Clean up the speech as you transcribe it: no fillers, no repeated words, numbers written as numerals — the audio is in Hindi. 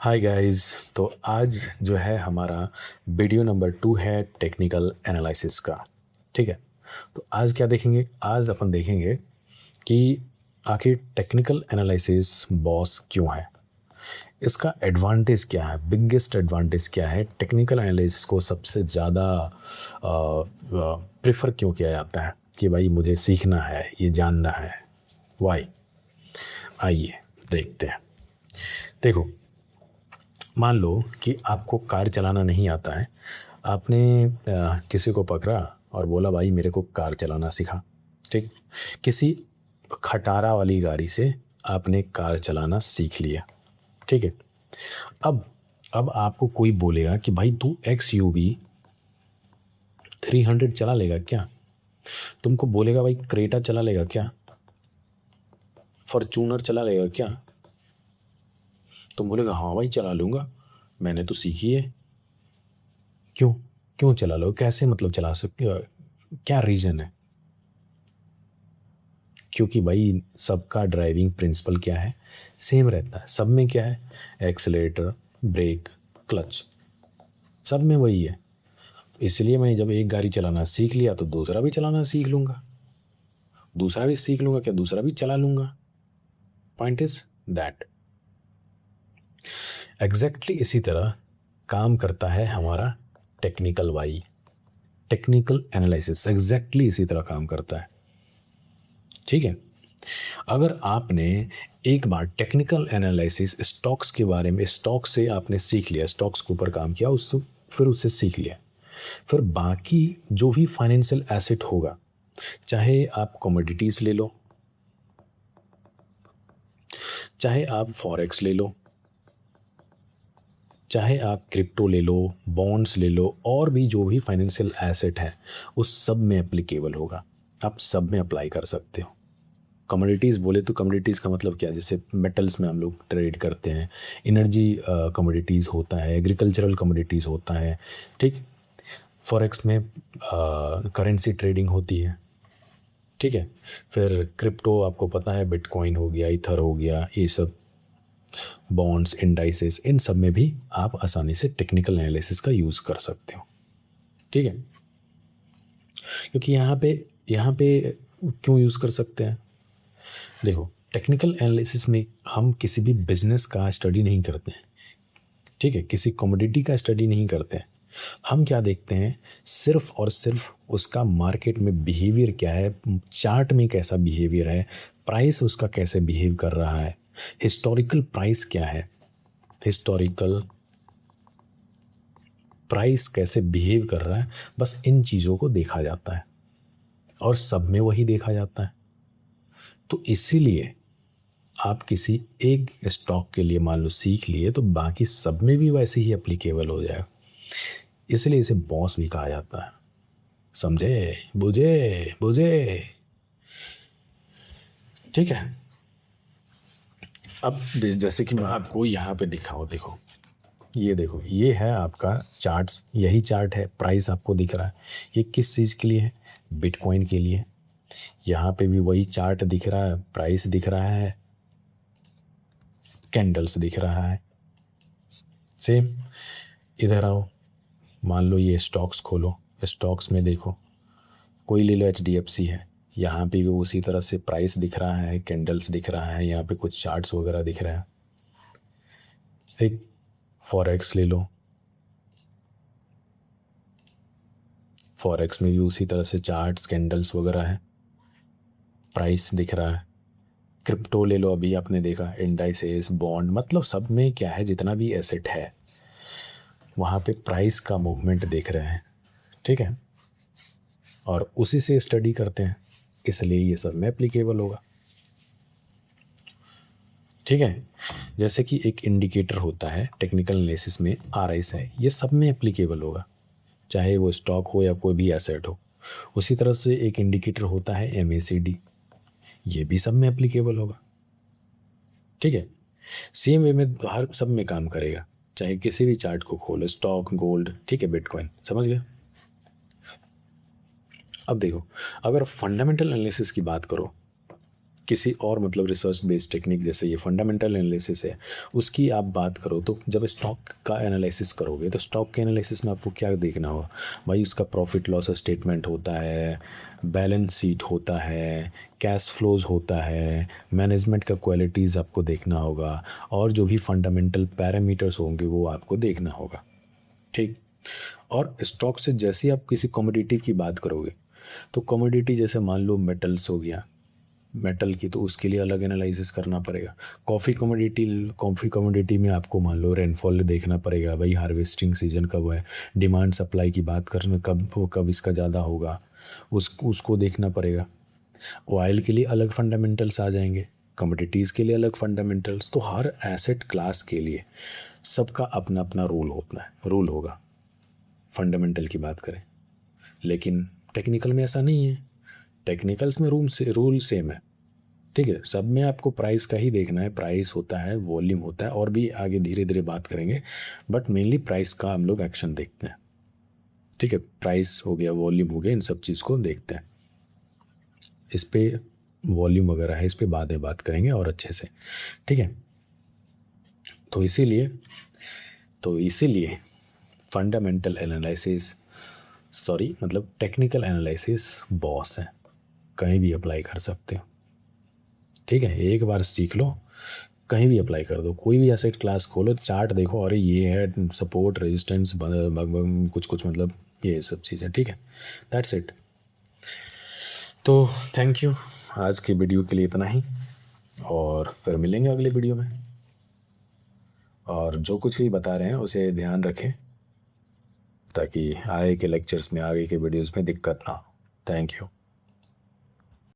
Hi guys. तो आज जो है हमारा वीडियो नंबर 2 है टेक्निकल एनालिसिस का। ठीक है। तो आज क्या देखेंगे, आज अपन देखेंगे कि आखिर टेक्निकल एनालिसिस बॉस क्यों है, इसका एडवांटेज क्या है, बिगेस्ट एडवांटेज क्या है, टेक्निकल एनालिसिस को सबसे ज़्यादा प्रेफर क्यों किया जाता है कि भाई मुझे सीखना है, ये जानना है वाई। आइए देखते हैं। देखो, मान लो कि आपको कार चलाना नहीं आता है। आपने किसी को पकड़ा और बोला भाई मेरे को कार चलाना सिखा। ठीक। किसी खटारा वाली गाड़ी से आपने कार चलाना सीख लिया। ठीक है। अब अब आपको कोई बोलेगा कि भाई तू XUV 300 चला लेगा क्या, तुमको बोलेगा भाई क्रेटा चला लेगा क्या, फॉर्चूनर चला लेगा क्या, तुम बोलेगा हाँ भाई चला लूँगा, मैंने तो सीखी है। क्यों? क्यों चला लो, कैसे मतलब चला सकते हो, क्या रीज़न है? क्योंकि भाई सबका ड्राइविंग प्रिंसिपल क्या है, सेम रहता है। सब में क्या है, एक्सीलेटर, ब्रेक, क्लच, सब में वही है। इसलिए मैं जब एक गाड़ी चलाना सीख लिया तो दूसरा भी चलाना सीख लूँगा, दूसरा भी सीख लूँगा, क्या दूसरा भी चला लूँगा। पॉइंट इज दैट एग्जैक्टली इसी तरह काम करता है हमारा टेक्निकल वाई, टेक्निकल एनालिसिस एग्जैक्टली इसी तरह काम करता है। ठीक है। अगर आपने एक बार टेक्निकल एनालिसिस स्टॉक्स के बारे में, स्टॉक से आपने सीख लिया, स्टॉक्स के ऊपर काम किया, उससे फिर उससे सीख लिया, फिर बाकी जो भी फाइनेंशियल एसेट होगा, चाहे आप कमोडिटीज़ ले लो, चाहे आप फॉरेक्स ले लो, चाहे आप क्रिप्टो ले लो, बॉन्ड्स ले लो, और भी जो भी फाइनेंशियल एसेट है उस सब में एप्लीकेबल होगा। आप सब में अप्लाई कर सकते हो। कमोडिटीज़ बोले तो कमोडिटीज़ का मतलब क्या है, जैसे मेटल्स में हम लोग ट्रेड करते हैं, एनर्जी कमोडिटीज़ होता है, एग्रीकल्चरल कमोडिटीज़ होता है। ठीक। फॉरेक्स में करेंसी ट्रेडिंग होती है। ठीक है। फिर क्रिप्टो आपको पता है, बिटकॉइन हो गया, इथर हो गया, ये सब बॉन्ड्स, इंडाइसेस, इन सब में भी आप आसानी से टेक्निकल एनालिसिस का यूज़ कर सकते हो। ठीक है। क्योंकि यहाँ पे क्यों यूज़ कर सकते हैं, देखो टेक्निकल एनालिसिस में हम किसी भी बिजनेस का स्टडी नहीं करते हैं। ठीक है। किसी कमोडिटी का स्टडी नहीं करते हैं। हम क्या देखते हैं, सिर्फ और सिर्फ उसका मार्केट में बिहेवियर क्या है, चार्ट में कैसा बिहेवियर है, प्राइस उसका कैसे बिहेव कर रहा है, हिस्टोरिकल प्राइस क्या है, हिस्टोरिकल प्राइस कैसे बिहेव कर रहा है, बस इन चीज़ों को देखा जाता है और सब में वही देखा जाता है। तो इसीलिए आप किसी एक स्टॉक के लिए मान लो सीख लिए तो बाकी सब में भी वैसे ही एप्लीकेबल हो जाएगा। इसलिए इसे बॉस भी कहा जाता है। समझे, बुझे बुझे। ठीक है। अब जैसे कि मैं आपको यहाँ पे दिखाऊँ, देखो ये देखो, ये है आपका चार्ट्स, यही चार्ट है, प्राइस आपको दिख रहा है। ये किस चीज़ के लिए है, बिटकॉइन के लिए। यहाँ पे भी वही चार्ट दिख रहा है, प्राइस दिख रहा है, कैंडल्स दिख रहा है, सेम। इधर आओ, मान लो ये स्टॉक्स खोलो, स्टॉक्स में देखो, कोई ले लो, HDFC है, यहाँ पे भी उसी तरह से प्राइस दिख रहा है, कैंडल्स दिख रहा है, यहाँ पे कुछ चार्ट्स वगैरह दिख रहा है। एक फॉरेक्स ले लो, फॉरेक्स में भी उसी तरह से चार्ट्स, कैंडल्स वगैरह है, प्राइस दिख रहा है। क्रिप्टो ले लो, अभी आपने देखा, इंडाइसेस, बॉन्ड, मतलब सब में क्या है, जितना भी एसेट है वहाँ पे प्राइस का मूवमेंट देख रहे हैं। ठीक है। और उसी से स्टडी करते हैं, इसलिए ये सब में एप्लीकेबल होगा। ठीक है। जैसे कि एक इंडिकेटर होता है टेक्निकल एनालिसिस में, RSI, ये सब में एप्लीकेबल होगा, चाहे वो स्टॉक हो या कोई भी एसेट हो। उसी तरह से एक इंडिकेटर होता है MACD, ये भी सब में एप्लीकेबल होगा। ठीक है। सेम वे में हर सब में काम करेगा, चाहे किसी भी चार्ट को खोलो, स्टॉक, गोल्ड, ठीक है, बिटकॉइन, समझ गया। अब देखो, अगर फंडामेंटल एनालिसिस की बात करो किसी और मतलब रिसर्च बेस्ड टेक्निक जैसे ये फंडामेंटल एनालिसिस है उसकी आप बात करो तो जब स्टॉक का एनालिसिस करोगे तो स्टॉक के एनालिसिस में आपको क्या देखना होगा भाई उसका प्रॉफिट लॉस स्टेटमेंट होता है, बैलेंस शीट होता है, कैश फ्लोज होता है, मैनेजमेंट का क्वालिटीज़ आपको देखना होगा और जो भी फंडामेंटल पैरामीटर्स होंगे वो आपको देखना होगा। ठीक। और स्टॉक से जैसे ही आप किसी कमोडिटी की बात करोगे तो कमोडिटी जैसे मान लो मेटल्स हो गया, मेटल की तो उसके लिए अलग एनालिसिस करना पड़ेगा। कॉफ़ी कमोडिटी में आपको मान लो रेनफॉल देखना पड़ेगा, भाई हार्वेस्टिंग सीजन कब है, डिमांड सप्लाई की बात करना कब इसका ज़्यादा होगा, उसको देखना पड़ेगा। ऑयल के लिए अलग फंडामेंटल्स आ जाएंगे, कमोडिटीज़ के लिए अलग फंडामेंटल्स, तो हर एसेट क्लास के लिए सबका अपना अपना रूल होगा फंडामेंटल की बात करें। लेकिन टेक्निकल में ऐसा नहीं है, टेक्निकल्स में रूल सेम है। ठीक है, सब में आपको प्राइस का ही देखना है, प्राइस होता है, वॉल्यूम होता है, और भी आगे धीरे धीरे बात करेंगे, बट मेनली प्राइस का हम लोग एक्शन देखते हैं। ठीक है, प्राइस हो गया, वॉल्यूम हो गया, इन सब चीज़ को देखते हैं। इस पे वॉल्यूम वगैरह है, इस पे बाद में बात करेंगे और अच्छे से। ठीक है, तो इसीलिए फंडामेंटल एनालिसिस, सॉरी मतलब टेक्निकल एनालिसिस बॉस है, कहीं भी अप्लाई कर सकते हो। ठीक है, एक बार सीख लो, कहीं भी अप्लाई कर दो, कोई भी एसेट क्लास खोलो, चार्ट देखो, अरे ये है सपोर्ट रेजिस्टेंस कुछ कुछ मतलब ये सब चीज़ें। ठीक है, दैट्स इट। तो थैंक यू, आज की वीडियो के लिए इतना ही, और फिर मिलेंगे अगले वीडियो में। और जो कुछ भी बता रहे हैं उसे ध्यान रखें ताकि आगे के लेक्चर्स में, आगे के वीडियोज़ में दिक्कत ना हो। Thank you.